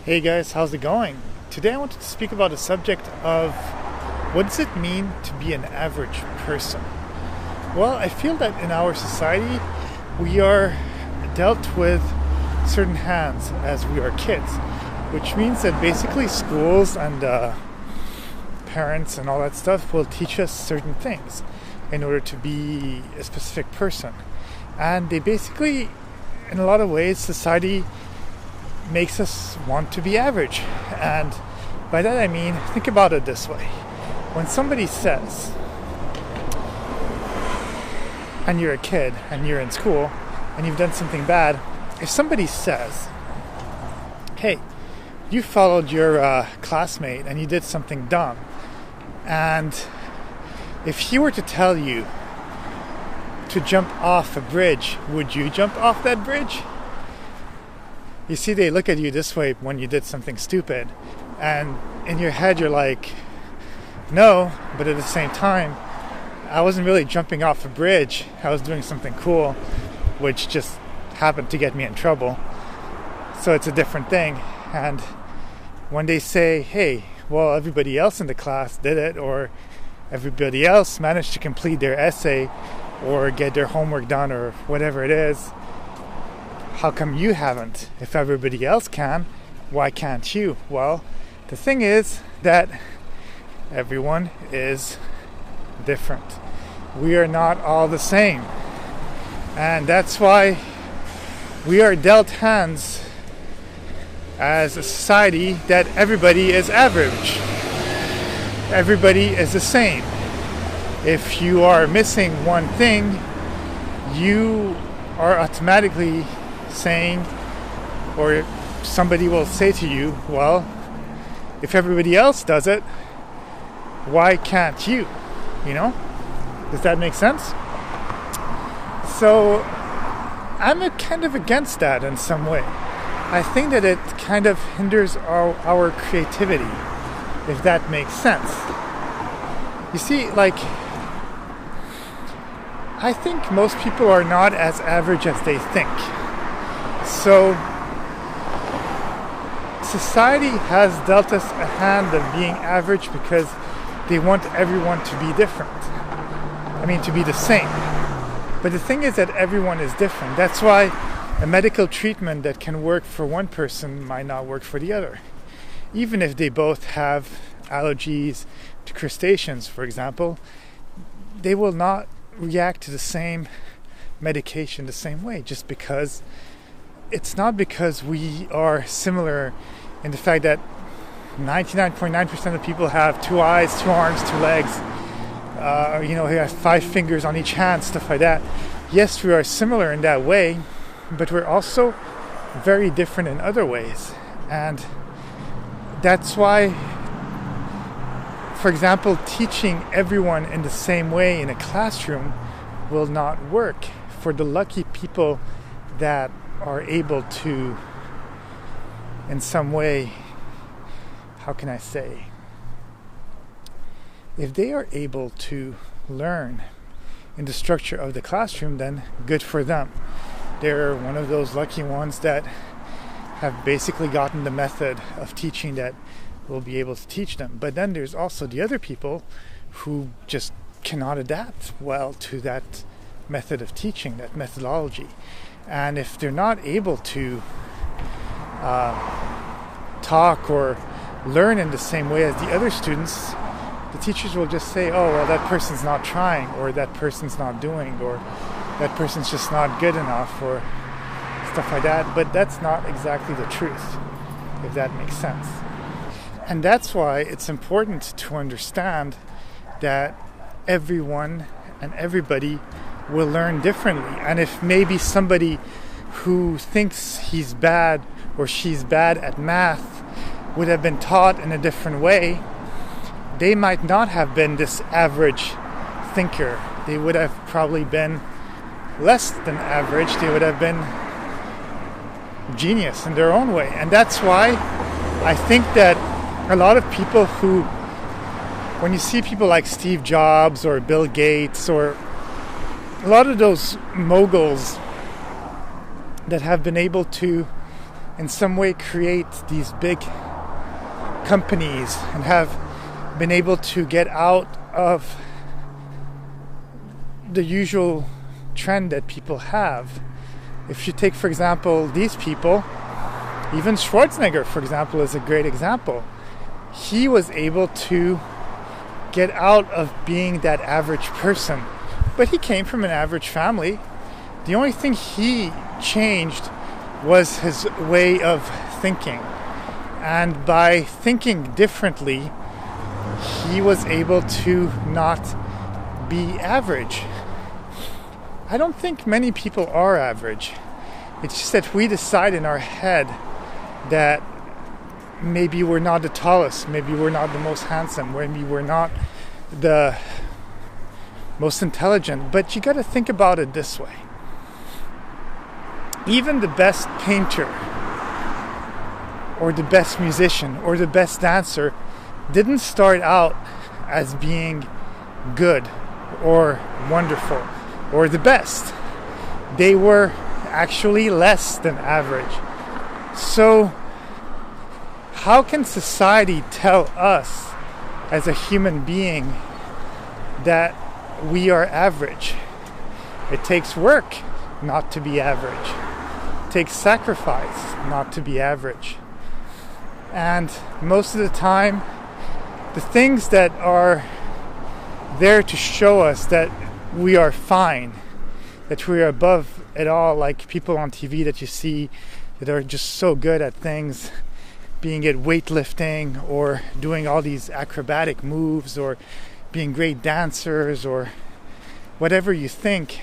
Hey guys, how's it going? Today I wanted to speak about a subject of what does it mean to be an average person? Well, I feel that in our society we are dealt with certain hands as we are kids, which means that basically schools and parents and all that stuff will teach us certain things in order to be a specific person. And they basically, in a lot of ways, society makes us want to be average. And by that I mean, think about it this way. When somebody says, and you're a kid and you're in school and you've done something bad, if somebody says, hey, you followed your classmate and you did something dumb, and if he were to tell you to jump off a bridge, would you jump off that bridge? You see, they look at you this way when you did something stupid, and in your head you're like, no, but at the same time, I wasn't really jumping off a bridge. I was doing something cool, which just happened to get me in trouble. So it's a different thing. And when they say, hey, well, everybody else in the class did it, or everybody else managed to complete their essay or get their homework done or whatever it is, how come you haven't? If everybody else can, why can't you? Well, the thing is that everyone is different. We are not all the same. And that's why we are dealt hands as a society that everybody is average. Everybody is the same. If you are missing one thing, you are automatically saying, or somebody will say to you, well, if everybody else does it, why can't you? You know? Does that make sense? So I'm kind of against that in some way. I think that it kind of hinders our creativity, if that makes sense. You see, like, I think most people are not as average as they think. So society has dealt us a hand of being average because they want everyone to be different. I mean, to be the same. But the thing is that everyone is different. That's why a medical treatment that can work for one person might not work for the other. Even if they both have allergies to crustaceans, for example, they will not react to the same medication the same way, just because it's not because we are similar in the fact that 99.9% of people have 2 eyes, 2 arms, 2 legs, you have 5 fingers on each hand, stuff like that. Yes, we are similar in that way, but we're also very different in other ways. And that's why, for example, teaching everyone in the same way in a classroom will not work for the lucky people that are able to, in some way, how can I say, if they are able to learn in the structure of the classroom, then good for them. They're one of those lucky ones that have basically gotten the method of teaching that will be able to teach them. But then there's also the other people who just cannot adapt well to that method of teaching, that methodology. And if they're not able to talk or learn in the same way as the other students, the teachers will just say, oh, well, that person's not trying, or that person's not doing, or that person's just not good enough, or stuff like that. But that's not exactly the truth, if that makes sense. And that's why it's important to understand that everyone and everybody will learn differently. And if maybe somebody who thinks he's bad or she's bad at math would have been taught in a different way, they might not have been this average thinker. They would have probably been less than average. They would have been genius in their own way. And that's why I think that a lot of people who, when you see people like Steve Jobs or Bill Gates or a lot of those moguls that have been able to in some way create these big companies and have been able to get out of the usual trend that people have. If you take, for example, these people, even Schwarzenegger, for example, is a great example. He was able to get out of being that average person, but he came from an average family. The only thing he changed was his way of thinking, and by thinking differently, he was able to not be average. I don't think many people are average. It's just that we decide in our head that maybe we're not the tallest, maybe we're not the most handsome, maybe we're not the most intelligent. But you got to think about it this way. Even the best painter or the best musician or the best dancer didn't start out as being good or wonderful or the best. They were actually less than average. So how can society tell us as a human being that we are average? It takes work not to be average. It takes sacrifice not to be average. And most of the time, the things that are there to show us that we are fine, that we are above it all, like people on TV that you see that are just so good at things, being it weightlifting or doing all these acrobatic moves or being great dancers or whatever you think,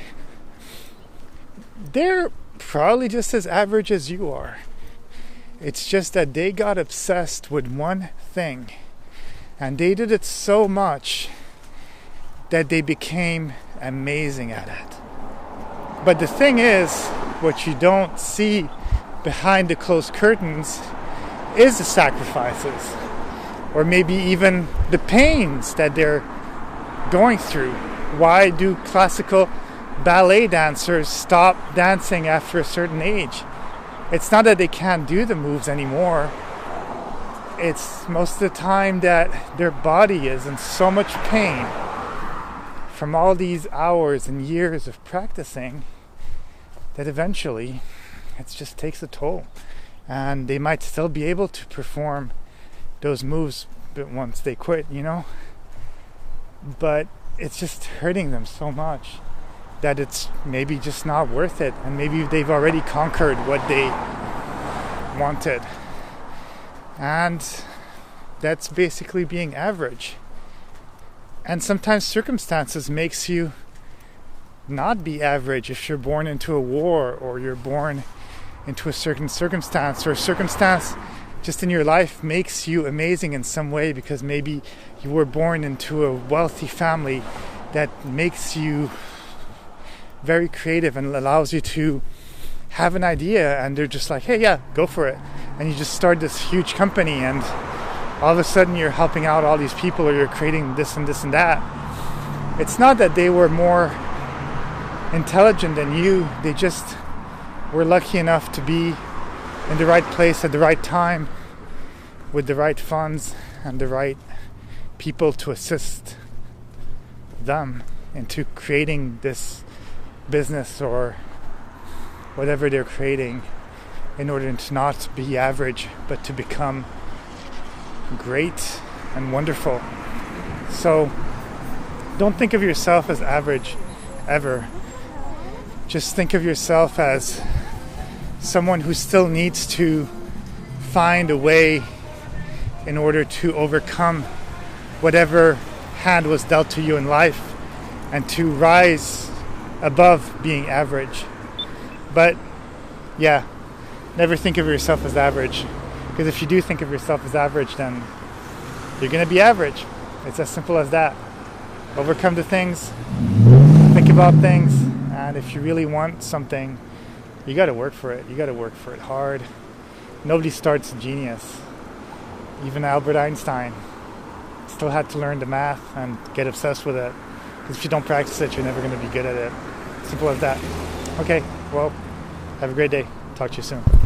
they're probably just as average as you are. It's just that they got obsessed with one thing, and they did it so much that they became amazing at it. But the thing is, what you don't see behind the closed curtains is the sacrifices, or maybe even the pains that they're going through. Why do classical ballet dancers stop dancing after a certain age? It's not that they can't do the moves anymore. It's most of the time that their body is in so much pain from all these hours and years of practicing that eventually it just takes a toll. And they might still be able to perform those moves once they quit, but it's just hurting them so much that it's maybe just not worth it, and maybe they've already conquered what they wanted. And that's basically being average. And sometimes circumstances makes you not be average. If you're born into a war, or you're born into a certain circumstance, or a circumstance just in your life makes you amazing in some way, because maybe you were born into a wealthy family that makes you very creative and allows you to have an idea, and they're just like, hey, yeah, go for it. And you just start this huge company, and all of a sudden you're helping out all these people, or you're creating this and this and that. It's not that they were more intelligent than you, they just were lucky enough to be in the right place at the right time with the right funds and the right people to assist them into creating this business or whatever they're creating, in order to not be average but to become great and wonderful. So don't think of yourself as average ever. Just think of yourself as someone who still needs to find a way in order to overcome whatever hand was dealt to you in life, and to rise above being average. But yeah, never think of yourself as average, because if you do think of yourself as average, then you're going to be average. It's as simple as that. Overcome the things, think about things, and if you really want something, you got to work for it. You got to work for it hard. Nobody starts a genius. Even Albert Einstein still had to learn the math and get obsessed with it. Because if you don't practice it, you're never going to be good at it. Simple as that. Okay, well, have a great day. Talk to you soon.